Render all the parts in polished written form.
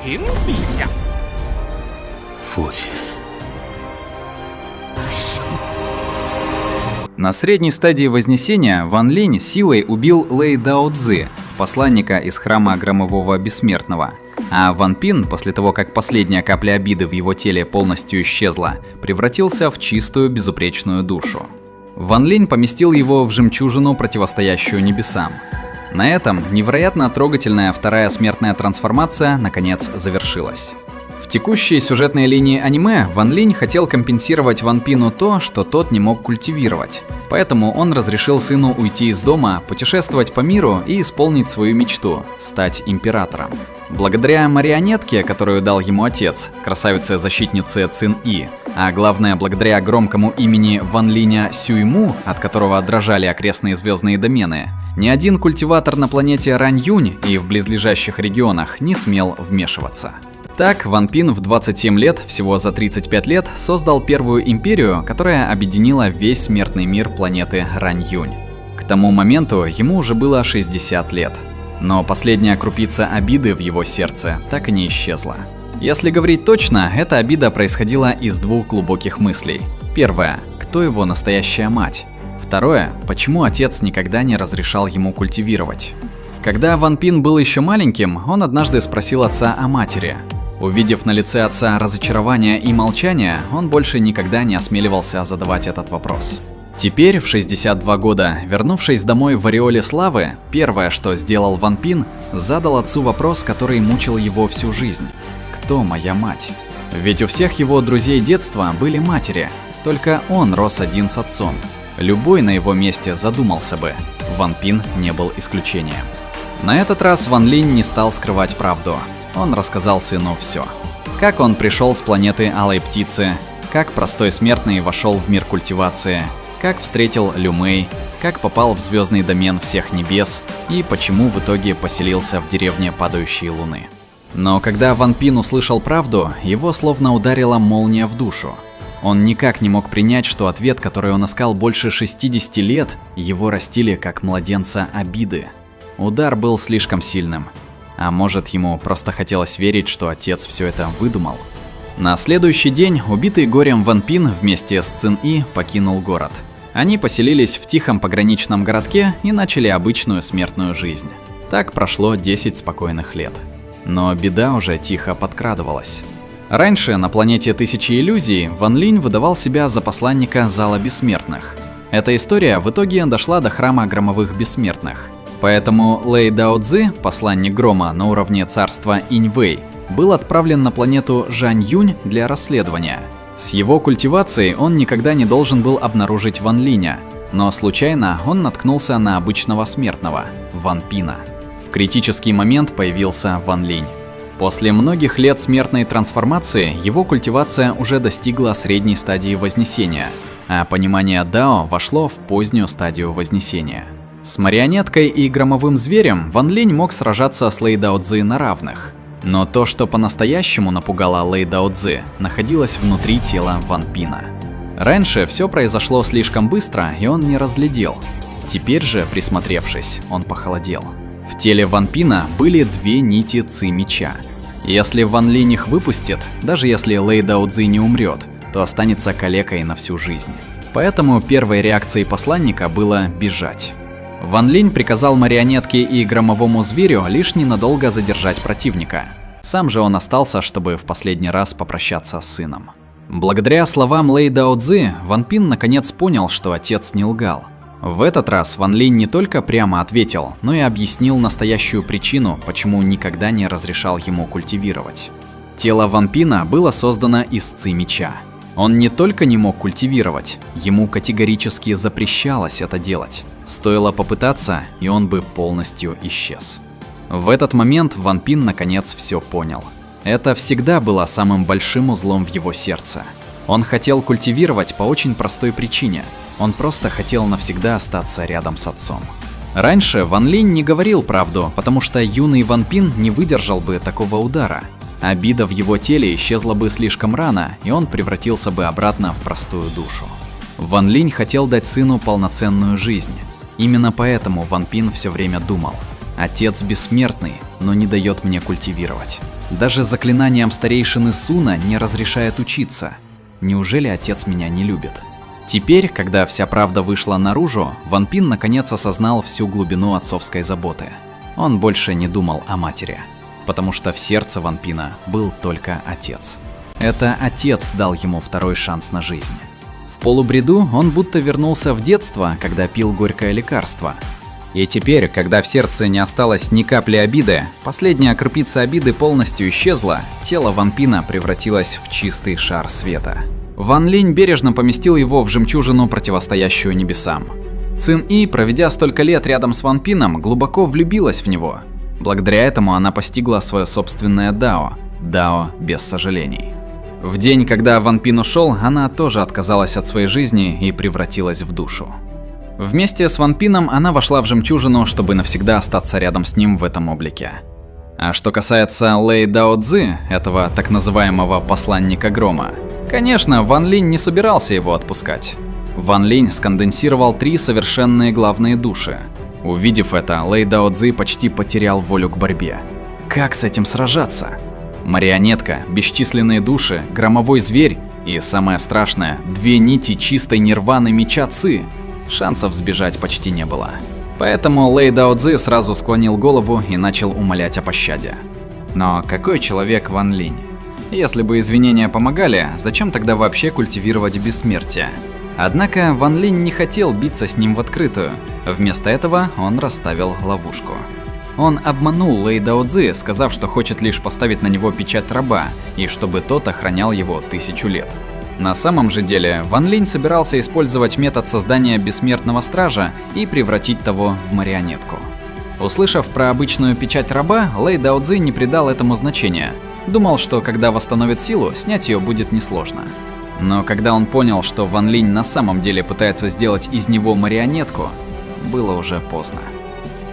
平陛下。父亲。На средней стадии Вознесения Ван Линь силой убил Лэй Дао Цзы, посланника из храма Громового Бессмертного. А Ван Пин, после того, как последняя капля обиды в его теле полностью исчезла, превратился в чистую, безупречную душу. Ван Линь поместил его в жемчужину, противостоящую небесам. На этом невероятно трогательная вторая смертная трансформация наконец завершилась. В текущей сюжетной линии аниме Ван Линь хотел компенсировать Ван Пину то, что тот не мог культивировать. Поэтому он разрешил сыну уйти из дома, путешествовать по миру и исполнить свою мечту – стать императором. Благодаря марионетке, которую дал ему отец, красавице-защитнице Цин И, а главное благодаря громкому имени Ван Линя Сюйму, от которого дрожали окрестные звездные домены, ни один культиватор на планете Раньюнь и в близлежащих регионах не смел вмешиваться. Так, Ван Пин в 27 лет, всего за 35 лет, создал первую империю, которая объединила весь смертный мир планеты Раньюнь. К тому моменту ему уже было 60 лет. Но последняя крупица обиды в его сердце так и не исчезла. Если говорить точно, эта обида происходила из двух глубоких мыслей. Первое – кто его настоящая мать? Второе – почему отец никогда не разрешал ему культивировать? Когда Ван Пин был еще маленьким, он однажды спросил отца о матери. Увидев на лице отца разочарование и молчание, он больше никогда не осмеливался задавать этот вопрос. Теперь, в 62 года, вернувшись домой в ореоле славы, первое, что сделал Ван Пин, задал отцу вопрос, который мучил его всю жизнь. Кто моя мать? Ведь у всех его друзей детства были матери, только он рос один с отцом. Любой на его месте задумался бы. Ван Пин не был исключением. На этот раз Ван Линь не стал скрывать правду. Он рассказал сыну все. Как он пришел с планеты Алой Птицы, как простой смертный вошел в мир культивации, как встретил Лю Мэй, как попал в звездный домен всех небес и почему в итоге поселился в деревне Падающей Луны. Но когда Ван Пин услышал правду, его словно ударила молния в душу. Он никак не мог принять, что ответ, который он искал больше 60 лет, его растили как младенца обиды. Удар был слишком сильным. А может, ему просто хотелось верить, что отец все это выдумал. На следующий день убитый горем Ван Пин вместе с Цин И покинул город. Они поселились в тихом пограничном городке и начали обычную смертную жизнь. Так прошло 10 спокойных лет. Но беда уже тихо подкрадывалась. Раньше на планете Тысячи Иллюзий Ван Линь выдавал себя за посланника Зала Бессмертных. Эта история в итоге дошла до храма Громовых Бессмертных. Поэтому Лэй Дао Цзы, посланник Грома на уровне царства Инь-Вэй, был отправлен на планету Жань-Юнь для расследования. С его культивацией он никогда не должен был обнаружить Ван Линя, но случайно он наткнулся на обычного смертного – Ван Пина. В критический момент появился Ван Линь. После многих лет смертной трансформации его культивация уже достигла средней стадии Вознесения, а понимание Дао вошло в позднюю стадию Вознесения. С марионеткой и громовым зверем Ван Линь мог сражаться с Лэй Дао Цзы на равных. Но то, что по-настоящему напугало Лэй Дао Цзы, находилось внутри тела Ван Пина. Раньше все произошло слишком быстро, и он не разглядел. Теперь же, присмотревшись, он похолодел. В теле Ван Пина были две нити Ци Меча. Если Ван Линь их выпустит, даже если Лэй Дао Цзы не умрет, то останется калекой на всю жизнь. Поэтому первой реакцией посланника было бежать. Ван Линь приказал марионетке и громовому зверю лишь ненадолго задержать противника. Сам же он остался, чтобы в последний раз попрощаться с сыном. Благодаря словам Лэй Дао Цзы, Ван Пин наконец понял, что отец не лгал. В этот раз Ван Линь не только прямо ответил, но и объяснил настоящую причину, почему никогда не разрешал ему культивировать. Тело Ван Пина было создано из Ци Меча. Он не только не мог культивировать, ему категорически запрещалось это делать. Стоило попытаться, и он бы полностью исчез. В этот момент Ван Пин наконец все понял. Это всегда было самым большим узлом в его сердце. Он хотел культивировать по очень простой причине. Он просто хотел навсегда остаться рядом с отцом. Раньше Ван Линь не говорил правду, потому что юный Ван Пин не выдержал бы такого удара. Обида в его теле исчезла бы слишком рано, и он превратился бы обратно в простую душу. Ван Линь хотел дать сыну полноценную жизнь. Именно поэтому Ван Пин все время думал: отец бессмертный, но не дает мне культивировать. Даже заклинанием старейшины Суна не разрешает учиться. Неужели отец меня не любит? Теперь, когда вся правда вышла наружу, Ван Пин наконец осознал всю глубину отцовской заботы. Он больше не думал о матери, потому что в сердце Ван Пина был только отец. Это отец дал ему второй шанс на жизнь. В полубреду он будто вернулся в детство, когда пил горькое лекарство. И теперь, когда в сердце не осталось ни капли обиды, последняя крупица обиды полностью исчезла, тело Ван Пина превратилось в чистый шар света. Ван Линь бережно поместил его в жемчужину, противостоящую небесам. Цин И, проведя столько лет рядом с Ван Пином, глубоко влюбилась в него. Благодаря этому она постигла свое собственное дао – дао без сожалений. В день, когда Ван Пин ушел, она тоже отказалась от своей жизни и превратилась в душу. Вместе с Ван Пином она вошла в жемчужину, чтобы навсегда остаться рядом с ним в этом облике. А что касается Лэй Дао Цзы, этого так называемого посланника грома, конечно, Ван Линь не собирался его отпускать. Ван Линь сконденсировал 3 совершенные главные души. Увидев это, Лэй Дао Цзы почти потерял волю к борьбе. Как с этим сражаться? Марионетка, бесчисленные души, громовой зверь и, самое страшное, 2 нити чистой нирваны меча Ци. Шансов сбежать почти не было. Поэтому Лэй Дао Цзы сразу склонил голову и начал умолять о пощаде. Но какой человек Ван Линь? Если бы извинения помогали, зачем тогда вообще культивировать бессмертие? Однако Ван Линь не хотел биться с ним в открытую. Вместо этого он расставил ловушку. Он обманул Лэй Дао Цзы, сказав, что хочет лишь поставить на него печать раба, и чтобы тот охранял его 1000 лет. На самом же деле, Ван Линь собирался использовать метод создания бессмертного стража и превратить того в марионетку. Услышав про обычную печать раба, Лэй Дао Цзы не придал этому значения. Думал, что когда восстановит силу, снять ее будет несложно. Но когда он понял, что Ван Линь на самом деле пытается сделать из него марионетку, было уже поздно.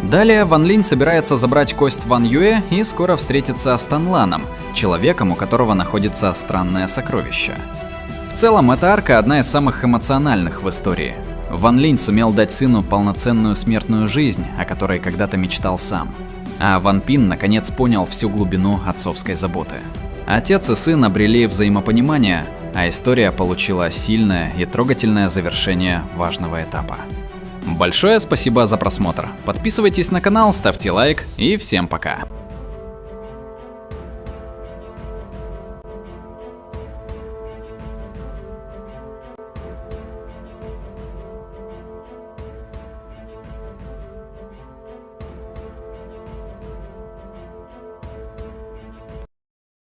Далее Ван Линь собирается забрать кость Ван Юэ и скоро встретиться с Тан Ланом, человеком, у которого находится странное сокровище. В целом, эта арка одна из самых эмоциональных в истории. Ван Линь сумел дать сыну полноценную смертную жизнь, о которой когда-то мечтал сам. А Ван Пин наконец понял всю глубину отцовской заботы. Отец и сын обрели взаимопонимание, а история получила сильное и трогательное завершение важного этапа. Большое спасибо за просмотр. Подписывайтесь на канал, ставьте лайк и всем пока.